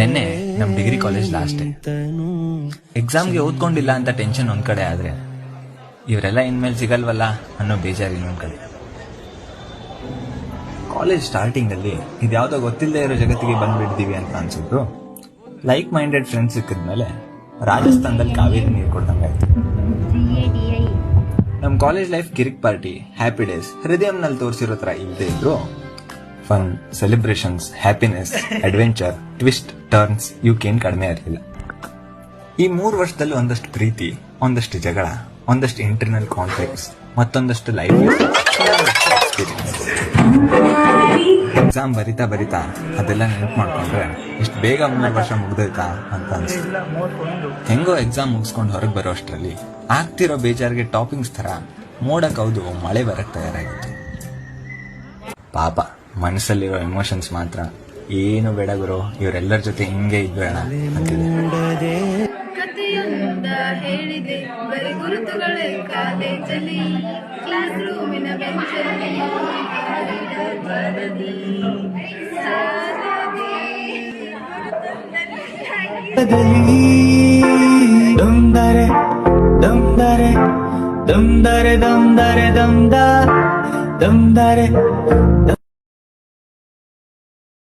ನೆನ್ನೆ ನಮ್ degree college last ಎಕ್ಸಾಮ್ಗೆ ಓದ್ಕೊಂಡಿಲ್ಲ ಅಂತ ಟೆನ್ಷನ್ ಒಂದ್ ಕಡೆ ಆದ್ರೆ ಇವರೆಲ್ಲ ಇನ್ಮೇಲೆ ಸಿಗಲ್ವಲ್ಲ ಅನ್ನೋ ಬೇಜಾರು ಇನ್ನೊಂದ್ ಕಡೆ. ಕಾಲೇಜ್ ಸ್ಟಾರ್ಟಿಂಗ್ ಅಲ್ಲಿ ಇದ್ಯಾವುದೋ ಗೊತ್ತಿಲ್ಲದೆ ಇರೋ ಜಗತ್ತಿಗೆ ಬಂದ್ಬಿಡ್ತೀವಿ ಅಂತ ಅನ್ಸಿದ್ರು. ಲೈಕ್ ಮೈಂಡೆಡ್ ಫ್ರೆಂಡ್ಸ್ ಸಿಕ್ಕಿದ್ಮೇಲೆ ರಾಜಸ್ಥಾನದಲ್ಲಿ ಕಾವೇರಿ ನೀರು ಕೊಡ್ದಂಗಾಯ್ತು. ನಮ್ college life Kirik party, happy days ಹೃದಯಂನಲ್ಲಿ ತೋರಿಸಿರೋ ತರ ಇಲ್ಲದೆ ಇದ್ರು fun, celebrations, happiness, adventure, twist, turns ಇವಕ್ಕೇನು ಕಡಿಮೆ ಇರಲಿಲ್ಲ. ಈ 3 ವರ್ಷದಲ್ಲಿ ಒಂದಷ್ಟು ಪ್ರೀತಿ, ಒಂದಷ್ಟು ಜಗಳ, ಒಂದಷ್ಟು ಇಂಟರ್ನಲ್ ಕಾನ್ಫ್ಲಿಕ್ಟ್ಸ್, ಮತ್ತೊಂದಷ್ಟು ಲೈಫ್ ಎಕ್ಸ್ಪೀರಿಯನ್ಸ್. ಎಕ್ಸಾಮ್ ಬರಿತಾ ಅದೆಲ್ಲ ನೆನಪು ಮಾಡ್ಕೊಂಡ್ರೆ ಇಷ್ಟು ಬೇಗ 3 ವರ್ಷ ಮುಗ್ದೋಯ್ತಾ ಅಂತ ಅನ್ಸುತ್ತೆ. ಹೆಂಗೋ ಎಕ್ಸಾಮ್ ಮುಗಿಸ್ಕೊಂಡು ಹೊರಗೆ ಬರೋ ಅಷ್ಟರಲ್ಲಿ ಆಗ್ತಿರೋ ಬೇಜಾರಿಗೆ ಟಾಪಿಂಗ್ಸ್ ತರ ಮೋಡಕ್ ಹೌದು ಮಳೆ ಬರಕ್ ತಯಾರಾಗಿತ್ತು. ಪಾಪ ಮನಸ್ಸಲ್ಲಿರೋ ಎಮೋಷನ್ಸ್ ಮಾತ್ರ ಏನು ಬೇಡ ಗುರು, ಇವರೆಲ್ಲರ ಜೊತೆ ಹಿಂಗೆ ಇದ್ಬೇಡ ಅಂತಿದೆ. ಕಥೆಯೊಂದ ಹೇಳಿದೆ ಬರೀ ಗುರುತುಗಳೇ ಕಾಲೇಜಲ್ಲಿ, ಕ್ಲಾಸ್ ರೂಮಿನ ಬೆಂಚಲ್ಲಿ dum dare dum dare dum dare dum dare dum da dum dare